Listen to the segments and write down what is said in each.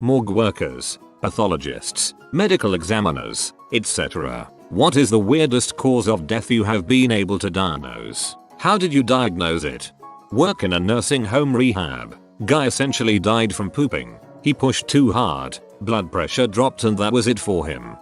morgue workers, pathologists, medical examiners, etc. What is the weirdest cause of death you have been able to diagnose? How did you diagnose it? Work in a nursing home rehab. Guy essentially died from pooping. He pushed too hard, blood pressure dropped and that was it for him.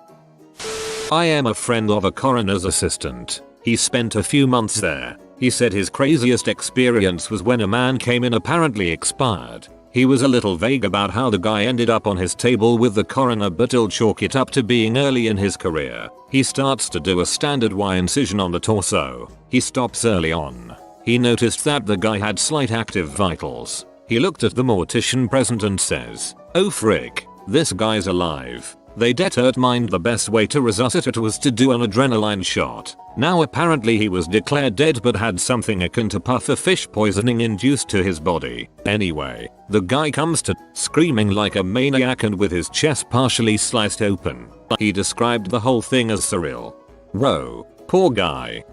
I am a friend of a coroner's assistant. He spent a few months there. He said his craziest experience was when a man came in apparently expired. He was a little vague about how the guy ended up on his table with the coroner, but he'll chalk it up to being early in his career. He starts to do a standard Y incision on the torso. He stops early on. He noticed that the guy had slight active vitals. He looked at the mortician present and says, "Oh frick, this guy's alive." They determined the best way to resuscitate was to do an adrenaline shot. Now apparently he was declared dead but had something akin to pufferfish poisoning induced to his body. Anyway, the guy comes to, screaming like a maniac and with his chest partially sliced open. He described the whole thing as surreal. Whoa, poor guy.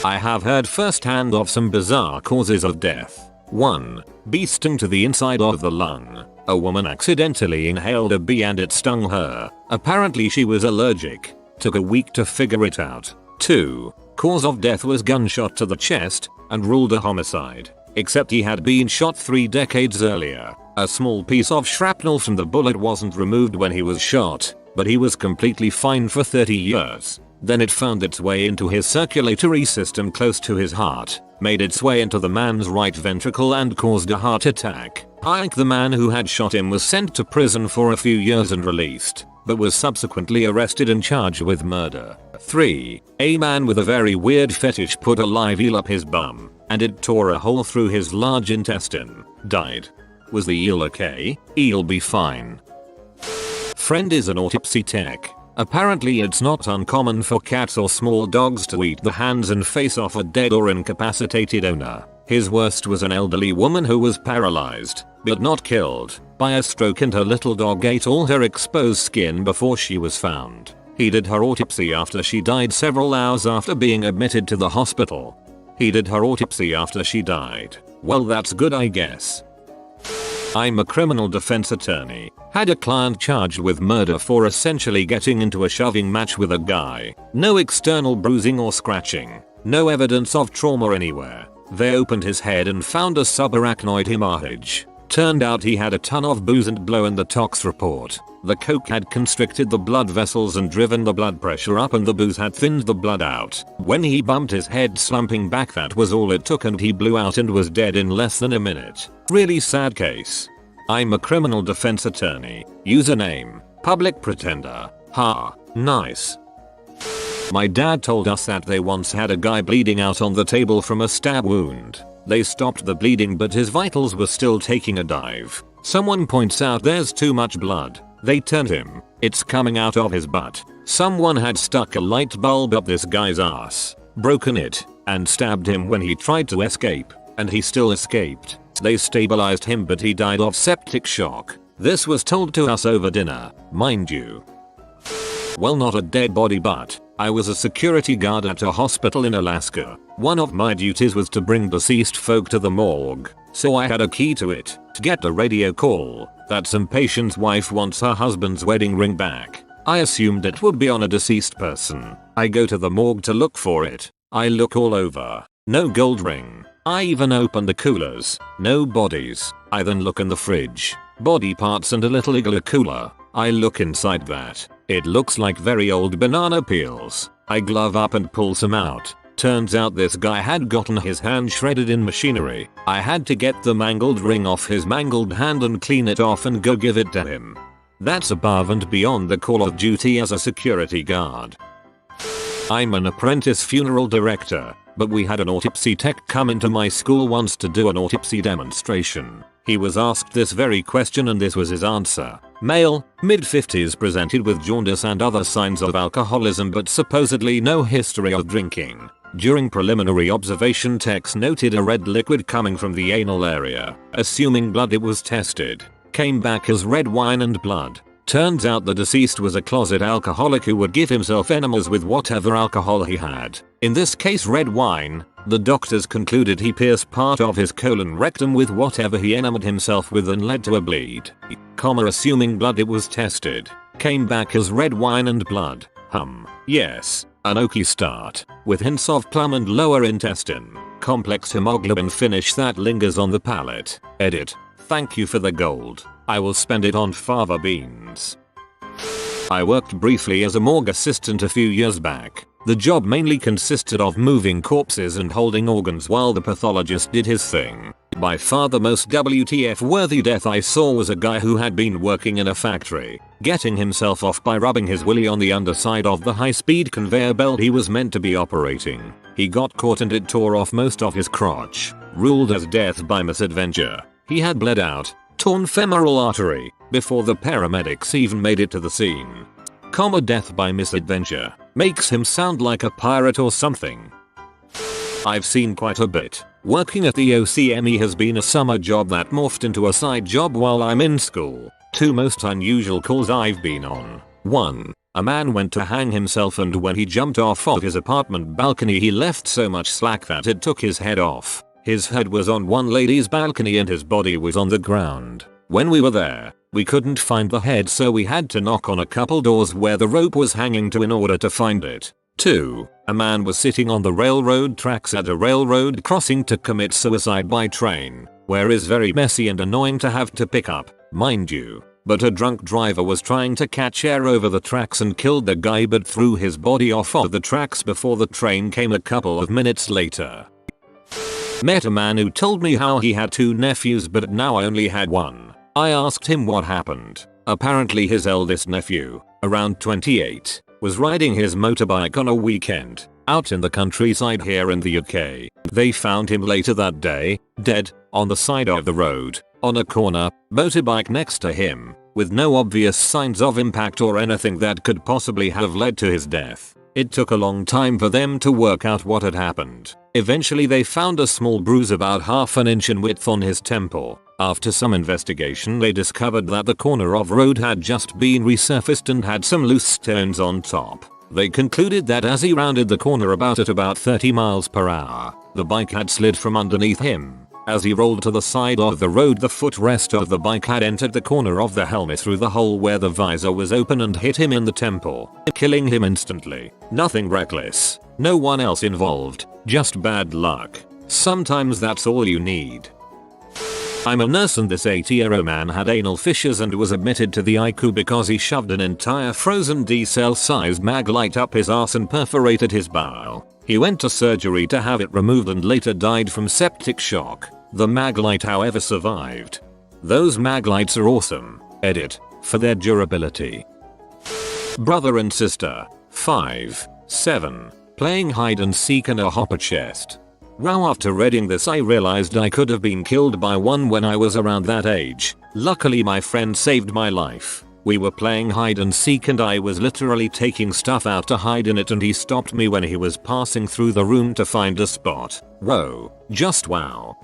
I have heard firsthand of some bizarre causes of death. 1. Bee sting to the inside of the lung. A woman accidentally inhaled a bee and it stung her. Apparently she was allergic. Took a week to figure it out. 2. Cause of death was gunshot to the chest and ruled a homicide. Except he had been shot 3 decades earlier. A small piece of shrapnel from the bullet wasn't removed when he was shot, but he was completely fine for 30 years. Then it found its way into his circulatory system close to his heart, made its way into the man's right ventricle and caused a heart attack. The man who had shot him was sent to prison for a few years and released, but was subsequently arrested and charged with murder. 3. A man with a very weird fetish put a live eel up his bum, and it tore a hole through his large intestine. Died. Was the eel okay? Eel be fine. Friend is an autopsy tech. Apparently it's not uncommon for cats or small dogs to eat the hands and face off a dead or incapacitated owner. His worst was an elderly woman who was paralyzed, but not killed, by a stroke, and her little dog ate all her exposed skin before she was found. He did her autopsy after she died several hours after being admitted to the hospital. He did her autopsy after she died. Well, that's good, I guess. I'm a criminal defense attorney. Had a client charged with murder for essentially getting into a shoving match with a guy. No external bruising or scratching. No evidence of trauma anywhere. They opened his head and found a subarachnoid hemorrhage. Turned out he had a ton of booze and blow in the tox report. The coke had constricted the blood vessels and driven the blood pressure up, and the booze had thinned the blood out. When he bumped his head slumping back, that was all it took, and he blew out and was dead in less than a minute. Really sad case. I'm a criminal defense attorney. Username, public pretender. Ha, nice. My dad told us that they once had a guy bleeding out on the table from a stab wound. They stopped the bleeding but his vitals were still taking a dive. Someone points out there's too much blood. They turned him. It's coming out of his butt. Someone had stuck a light bulb up this guy's ass, broken it, and stabbed him when he tried to escape, and he still escaped. They stabilized him but he died of septic shock. This was told to us over dinner, mind you. Well, not a dead body, but I was a security guard at a hospital in Alaska. One of my duties was to bring deceased folk to the morgue, so I had a key to it. To get a radio call that some patient's wife wants her husband's wedding ring back. I assumed it would be on a deceased person. I go to the morgue to look for it. I look all over. No gold ring. I even open the coolers. No bodies. I then look in the fridge. Body parts and a little igloo cooler. I look inside that. It looks like very old banana peels. I glove up and pull some out. Turns out this guy had gotten his hand shredded in machinery. I had to get the mangled ring off his mangled hand and clean it off and go give it to him. That's above and beyond the call of duty as a security guard. I'm an apprentice funeral director, but we had an autopsy tech come into my school once to do an autopsy demonstration. He was asked this very question and this was his answer. Male, mid-50s, presented with jaundice and other signs of alcoholism but supposedly no history of drinking. During preliminary observation, techs noted a red liquid coming from the anal area. Assuming blood, it was tested. Came back as red wine and blood. Turns out the deceased was a closet alcoholic who would give himself enemas with whatever alcohol he had. In this case red wine, The doctors concluded he pierced part of his colon rectum with whatever he enamored himself with and led to a bleed. Assuming blood, it was tested. Came back as red wine and blood. Yes. An oaky start, with hints of plum and lower intestine. Complex hemoglobin finish that lingers on the palate. Edit. Thank you for the gold. I will spend it on fava beans. I worked briefly as a morgue assistant a few years back. The job mainly consisted of moving corpses and holding organs while the pathologist did his thing. By far the most WTF worthy death I saw was a guy who had been working in a factory, getting himself off by rubbing his willy on the underside of the high-speed conveyor belt he was meant to be operating. He got caught and it tore off most of his crotch. Ruled as death by misadventure. He had bled out, torn femoral artery, before the paramedics even made it to the scene. Death by misadventure makes him sound like a pirate or something. I've seen quite a bit. Working at the OCME has been a summer job that morphed into a side job while I'm in school. Two most unusual calls I've been on. 1. A man went to hang himself, and when he jumped off of his apartment balcony he left so much slack that it took his head off. His head was on one lady's balcony and his body was on the ground. When we were there, we couldn't find the head, so we had to knock on a couple doors where the rope was hanging to in order to find it. 2. A man was sitting on the railroad tracks at a railroad crossing to commit suicide by train, where is very messy and annoying to have to pick up, mind you. But a drunk driver was trying to catch air over the tracks and killed the guy, but threw his body off of the tracks before the train came a couple of minutes later. Met a man who told me how he had 2 nephews but now I only had 1. I asked him what happened. Apparently his eldest nephew, around 28, was riding his motorbike on a weekend, out in the countryside here in the UK. They found him later that day, dead, on the side of the road, on a corner, motorbike next to him, with no obvious signs of impact or anything that could possibly have led to his death. It took a long time for them to work out what had happened. Eventually they found a small bruise about half an inch in width on his temple. After some investigation they discovered that the corner of road had just been resurfaced and had some loose stones on top. They concluded that as he rounded the corner at about 30 miles per hour, the bike had slid from underneath him. As he rolled to the side of the road, the footrest of the bike had entered the corner of the helmet through the hole where the visor was open and hit him in the temple, killing him instantly. Nothing reckless. No one else involved. Just bad luck. Sometimes that's all you need. I'm a nurse and this 80-year-old man had anal fissures and was admitted to the ICU because he shoved an entire frozen D-cell sized mag light up his ass and perforated his bowel. He went to surgery to have it removed and later died from septic shock. The mag light however survived. Those mag lights are awesome. Edit. For their durability. Brother and sister. 5. 7. Playing hide and seek in a hopper chest. Wow, after reading this I realized I could have been killed by one when I was around that age. Luckily my friend saved my life. We were playing hide and seek and I was literally taking stuff out to hide in it and he stopped me when he was passing through the room to find a spot. Whoa. Just wow.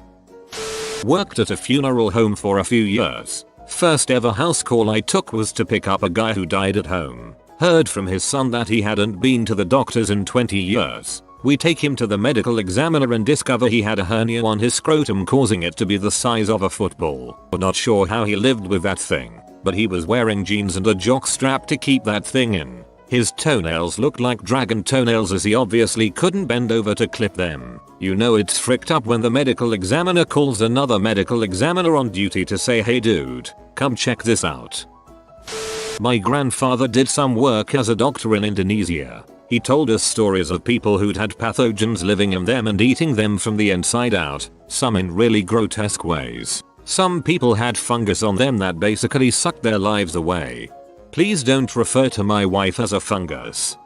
Worked at a funeral home for a few years. First ever house call I took was to pick up a guy who died at home. Heard from his son that he hadn't been to the doctors in 20 years. We take him to the medical examiner and discover he had a hernia on his scrotum causing it to be the size of a football. Not sure how he lived with that thing, but he was wearing jeans and a jock strap to keep that thing in. His toenails looked like dragon toenails as he obviously couldn't bend over to clip them. You know it's fricked up when the medical examiner calls another medical examiner on duty to say, hey dude, come check this out. My grandfather did some work as a doctor in Indonesia. He told us stories of people who'd had pathogens living in them and eating them from the inside out, some in really grotesque ways. Some people had fungus on them that basically sucked their lives away. Please don't refer to my wife as a fungus.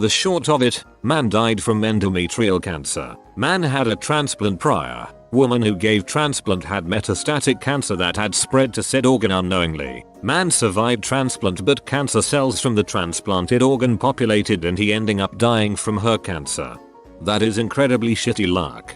The short of it, man died from endometrial cancer. Man had a transplant prior. Woman who gave transplant had metastatic cancer that had spread to said organ unknowingly. Man survived transplant but cancer cells from the transplanted organ populated and he ending up dying from her cancer. That is incredibly shitty luck.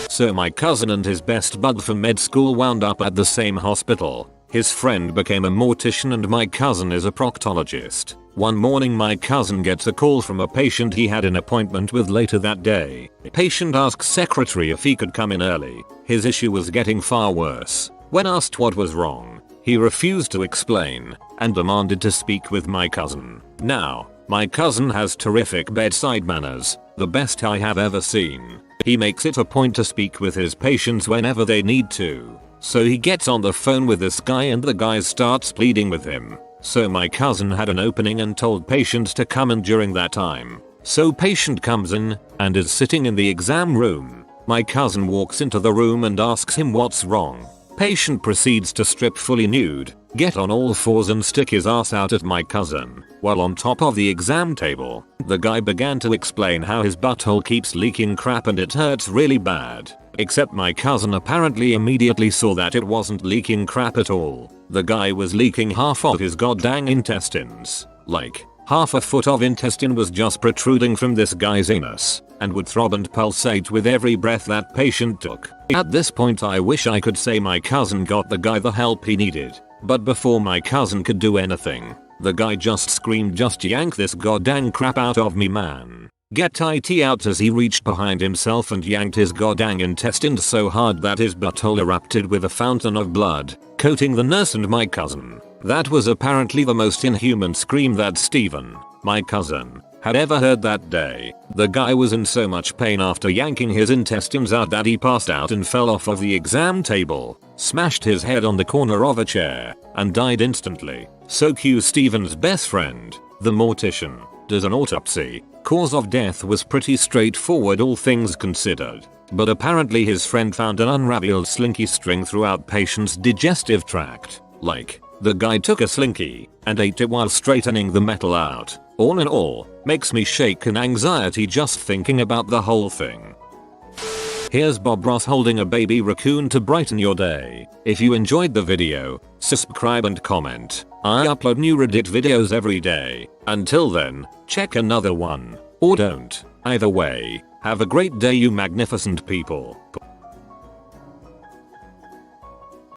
So my cousin and his best bud from med school wound up at the same hospital. His friend became a mortician and my cousin is a proctologist. One morning my cousin gets a call from a patient he had an appointment with later that day. Patient asks secretary if he could come in early. His issue was getting far worse. When asked what was wrong, he refused to explain and demanded to speak with my cousin. Now, my cousin has terrific bedside manners, the best I have ever seen. He makes it a point to speak with his patients whenever they need to. So he gets on the phone with this guy and the guy starts pleading with him. So my cousin had an opening and told patients to come in during that time. So patient comes in and is sitting in the exam room. My cousin walks into the room and asks him what's wrong. Patient proceeds to strip fully nude, get on all fours and stick his ass out at my cousin. While on top of the exam table, the guy began to explain how his butthole keeps leaking crap and it hurts really bad. Except my cousin apparently immediately saw that it wasn't leaking crap at all. The guy was leaking half of his goddamn intestines. Like, half a foot of intestine was just protruding from this guy's anus, and would throb and pulsate with every breath that patient took. At this point I wish I could say my cousin got the guy the help he needed. But before my cousin could do anything, the guy just screamed, "Just yank this goddamn crap out of me, man. Get IT out," as he reached behind himself and yanked his goddamn intestines so hard that his butthole erupted with a fountain of blood, coating the nurse and my cousin. That was apparently the most inhuman scream that Steven, my cousin, had ever heard that day. The guy was in so much pain after yanking his intestines out that he passed out and fell off of the exam table, smashed his head on the corner of a chair, and died instantly. So cue Steven's best friend, the mortician, does an autopsy. Cause of death was pretty straightforward all things considered, but apparently his friend found an unraveled slinky string throughout patient's digestive tract. Like, the guy took a slinky and ate it while straightening the metal out. All in all, makes me shake in anxiety just thinking about the whole thing. Here's Bob Ross holding a baby raccoon to brighten your day. If you enjoyed the video, subscribe and comment. I upload new Reddit videos every day. Until then, check another one. Or don't. Either way, have a great day you magnificent people.